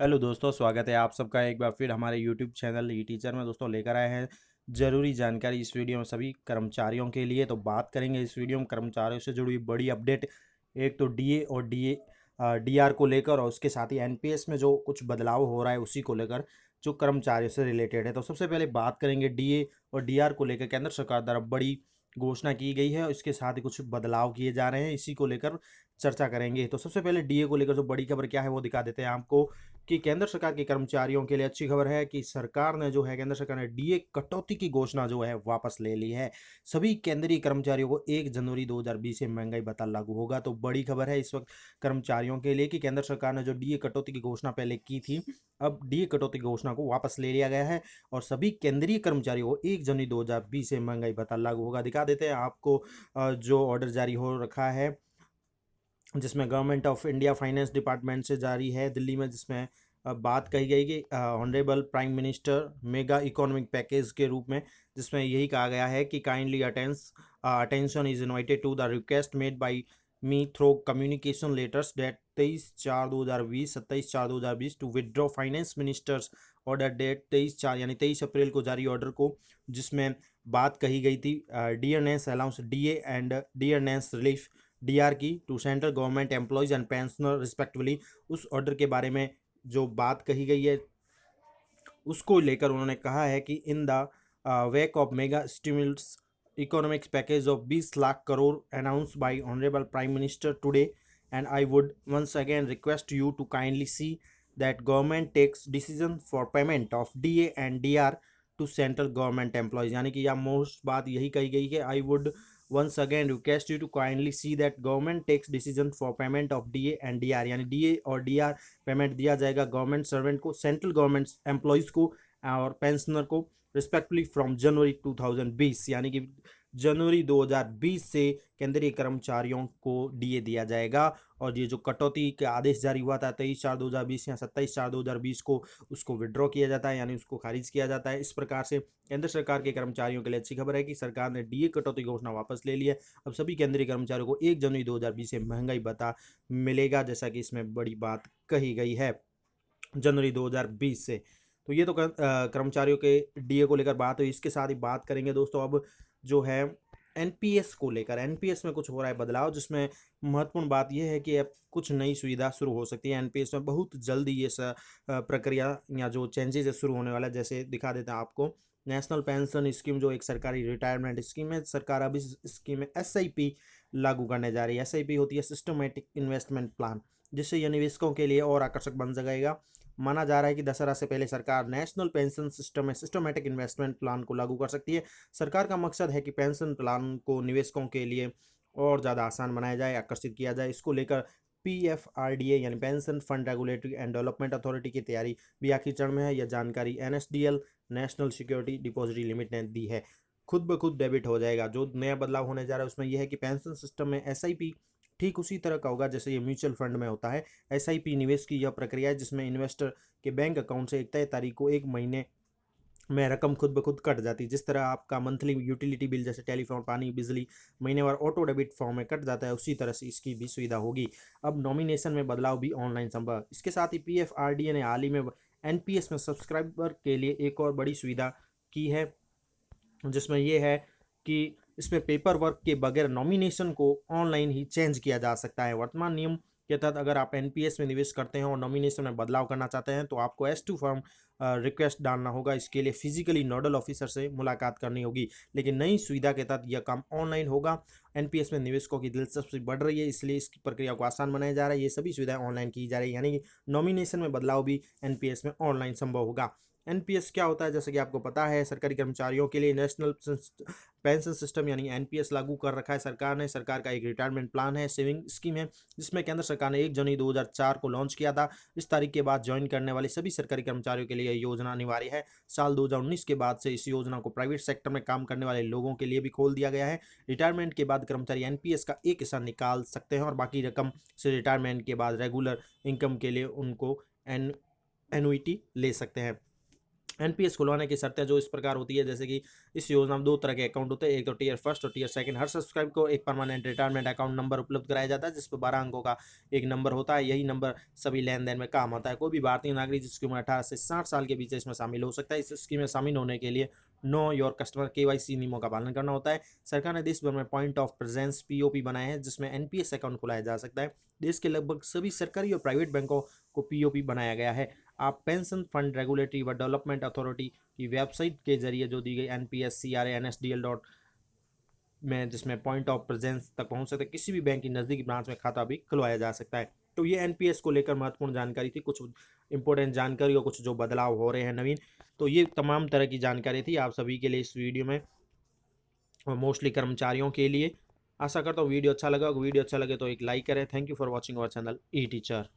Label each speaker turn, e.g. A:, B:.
A: Hello दोस्तों, स्वागत है आप सबका एक बार फिर हमारे यूट्यूब चैनल ई टीचर में। दोस्तों लेकर आए हैं ज़रूरी जानकारी इस वीडियो में सभी कर्मचारियों के लिए। तो बात करेंगे इस वीडियो में कर्मचारियों से जुड़ी हुई बड़ी अपडेट। एक तो डीए और डीआर को लेकर, और उसके साथ ही एनपीएस में जो कुछ बदलाव हो रहा है उसी को लेकर, जो कर्मचारियों से रिलेटेड है। तो सबसे पहले बात करेंगे डीए और डीआर को लेकर केंद्र सरकार द्वारा बड़ी घोषणा की गई है और इसके साथ ही कुछ बदलाव किए जा रहे हैं, इसी को लेकर चर्चा करेंगे। तो सबसे पहले डीए को लेकर जो बड़ी खबर क्या है वो दिखा देते हैं आपको, कि केंद्र सरकार के कर्मचारियों के लिए अच्छी खबर है कि सरकार ने जो है केंद्र सरकार ने डीए कटौती की घोषणा जो है वापस ले ली है। सभी केंद्रीय कर्मचारियों को 1 जनवरी 2020 से महंगाई भत्ता लागू होगा। तो बड़ी खबर है इस वक्त कर्मचारियों के लिए कि केंद्र सरकार ने जो डीए कटौती की घोषणा पहले की थी, अब डीए कटौती की घोषणा को वापस ले लिया गया है और सभी केंद्रीय कर्मचारियों को 1 जनवरी 2020 से महंगाई भत्ता लागू होगा। दिखा देते हैं आपको जो ऑर्डर जारी हो रखा है, जिसमें government of India finance department से जारी है दिल्ली में, जिसमें बात कही गई कि honourable prime minister mega economic package के रूप में, जिसमें यही कहा गया है कि kindly attention is invited to the request made by me through communication letters date 23/4/2020 27/4/2020 to withdraw finance ministers order date 23/4 यानी 23 अप्रैल को जारी ऑर्डर को, जिसमें बात कही गई थी dearness allowance DA and dearness relief DR की to central government employees and pensioner respectively. उस ऑर्डर के बारे में जो बात कही गई है उसको लेकर उन्होंने कहा है कि in the wake of mega stimulus economics package of 20 lakh crore announce by honourable prime minister today, and I would once again request you to kindly see that government takes decision for payment of DA and DR to central government employees. यानी कि यह most बात यही कही गई है, I would once again request you to kindly see that government takes decision for payment of DA and DR, यानी DA और DR पेमेंट दिया जाएगा गवर्नमेंट सर्वेंट को, सेंट्रल गवर्नमेंट एम्प्लॉयज को और पेंशनर को रिस्पेक्टफुली फ्रॉम जनवरी 2020, यानी कि जनवरी 2020 से केंद्रीय कर्मचारियों को डीए दिया जाएगा। और ये जो कटौती का आदेश जारी हुआ था 23/4/2020 या 27/4/2020 को, उसको विड्रॉ किया जाता है, यानी उसको खारिज किया जाता है। इस प्रकार से केंद्र सरकार के कर्मचारियों के लिए अच्छी खबर है कि सरकार ने डीए कटौती घोषणा वापस ले ली है। अब सभी केंद्रीय कर्मचारियों को 1 जनवरी 2020 से महंगाई भत्ता मिलेगा, जैसा कि इसमें बड़ी बात कही गई है जनवरी 2020 से। तो ये तो कर्मचारियों के डीए को लेकर बात हुई। इसके साथ ही बात करेंगे दोस्तों अब जो है एनपीएस को लेकर। एनपीएस में कुछ हो रहा है बदलाव, जिसमें महत्वपूर्ण बात यह है कि अब कुछ नई सुविधा शुरू हो सकती है एनपीएस में बहुत जल्दी। ये प्रक्रिया या जो चेंजेस है शुरू होने वाला है। जैसे दिखा देते हैं आपको, नेशनल पेंशन स्कीम जो एक सरकारी रिटायरमेंट स्कीम है, सरकार अब इस स्कीम में एसआईपी लागू करने जा रही है। एसआईपी होती है सिस्टमेटिक इन्वेस्टमेंट प्लान, जिससे यह निवेशकों के लिए और आकर्षक बन जाएगा। माना जा रहा है कि दशहरा से पहले सरकार नेशनल पेंशन सिस्टम में सिस्टमेटिक इन्वेस्टमेंट प्लान को लागू कर सकती है। सरकार का मकसद है कि पेंशन प्लान को निवेशकों के लिए और ज़्यादा आसान बनाया जाए, आकर्षित किया जाए। इसको लेकर पीएफआरडीए यानी pension fund regulatory and development authority की तैयारी भी आखिरी चरण में है। यह जानकारी NSDL national security depository limit ने दी है। खुद ब खुद डेबिट हो जाएगा। जो नया बदलाव होने जा रहा है उसमें यह है कि पेंशन सिस्टम में एसआईपी ठीक उसी तरह का होगा जैसे ये म्यूचुअल फंड में होता है। एसआईपी निवेश की यह प्रक्रिया है जिसमें इन्वेस्टर के बैंक अकाउंट से एक तय तारीख को 1 महीने में रकम खुद ब खुद कट जाती है। जिस तरह आपका मंथली यूटिलिटी बिल जैसे टेलीफोन, पानी, बिजली महीनेवार ऑटो डेबिट फॉर्म में कट जाता है, उसी तरह से इसकी भी सुविधा होगी। अब नॉमिनेशन में बदलाव भी ऑनलाइन संभव। इसके साथ ही पीएफआरडीए ने हाल ही में एनपीएस में सब्सक्राइबर के लिए एक और बड़ी सुविधा की है, जिसमें यह है कि इसमें पेपर वर्क के बगैर नॉमिनेशन को ऑनलाइन ही चेंज किया जा सकता है। वर्तमान नियम के तहत अगर आप एनपीएस में निवेश करते हैं और नॉमिनेशन में बदलाव करना चाहते हैं तो आपको S2 फॉर्म रिक्वेस्ट डालना होगा। इसके लिए फिजिकली नोडल ऑफिसर से मुलाकात करनी होगी। लेकिन नई सुविधा के तहत यह काम ऑनलाइन होगा। एनपीएस में निवेशकों की दिलचस्पी बढ़ रही है, इसलिए इसकी प्रक्रिया को आसान बनाया जा रहा है। ये सभी सुविधाएं ऑनलाइन की जा रही है, यानी कि नॉमिनेशन में बदलाव भी एनपीएस में ऑनलाइन संभव होगा। एनपीएस क्या होता है, जैसे कि आपको पता है, सरकारी कर्मचारियों के लिए नेशनल पेंशन सिस्टम यानी एनपीएस लागू कर रखा है सरकार ने। सरकार का एक रिटायरमेंट प्लान है, सेविंग स्कीम है, जिसमें केंद्र सरकार ने 1 जनवरी 2004 को लॉन्च किया था। इस तारीख के बाद ज्वाइन करने वाले सभी सरकारी कर्मचारियों के लिए यह योजना अनिवार्य है। साल 2019 के बाद से इस योजना को प्राइवेट सेक्टर में काम करने वाले लोगों के लिए भी खोल दिया गया है। रिटायरमेंट के बाद कर्मचारी एनपीएस का एक हिस्सा निकाल सकते हैं और बाकी रकम से रिटायरमेंट के बाद रेगुलर इनकम के लिए उनको एनुइटी ले सकते हैं। एनपीएस खुलवाने की शर्तें जो इस प्रकार होती है, जैसे कि इस योजना में 2 तरह के अकाउंट होते हैं, एक तो टियर फर्स्ट और टियर सेकंड। हर सब्सक्राइब को एक परमानेंट रिटायरमेंट अकाउंट नंबर उपलब्ध कराया जाता है, जिस पर 12 अंकों का एक नंबर होता है। यही नंबर सभी लेन-देन में काम आता है। कोई भी भारतीय नागरिक जिसकी उम्र 18 से 60 साल के बीच है, इसमें शामिल हो सकता है। इस स्कीम में शामिल होने के लिए नो योर कस्टमर केवाईसी नियमों का पालन करना होता है। सरकार ने देश भर में पॉइंट ऑफ प्रेजेंस पीओपी बनाए हैं, जिसमें एनपीएस अकाउंट खुलाया जा सकता है। देश के लगभग सभी सरकारी और प्राइवेट बैंकों को पीओपी बनाया गया है। आप पेंशन फंड रेगुलेटरी व डेवलपमेंट अथॉरिटी की वेबसाइट के जरिए जो दी गई एनपीएस CRA NSDL डॉट में, जिसमें पॉइंट ऑफ प्रेजेंस तक पहुंच सकते, किसी भी बैंक की नज़दीकी ब्रांच में खाता भी खुलवाया जा सकता है। तो ये एनपीएस को लेकर महत्वपूर्ण जानकारी थी, कुछ इंपॉर्टेंट जानकारी और कुछ जो बदलाव हो रहे हैं नवीन। तो ये तमाम तरह की जानकारी थी आप सभी के लिए इस वीडियो में, और मोस्टली कर्मचारियों के लिए। आशा करता हूँ वीडियो अच्छा लगा। वीडियो अच्छा लगे तो एक लाइक करें। Thank you for watching our channel E teacher.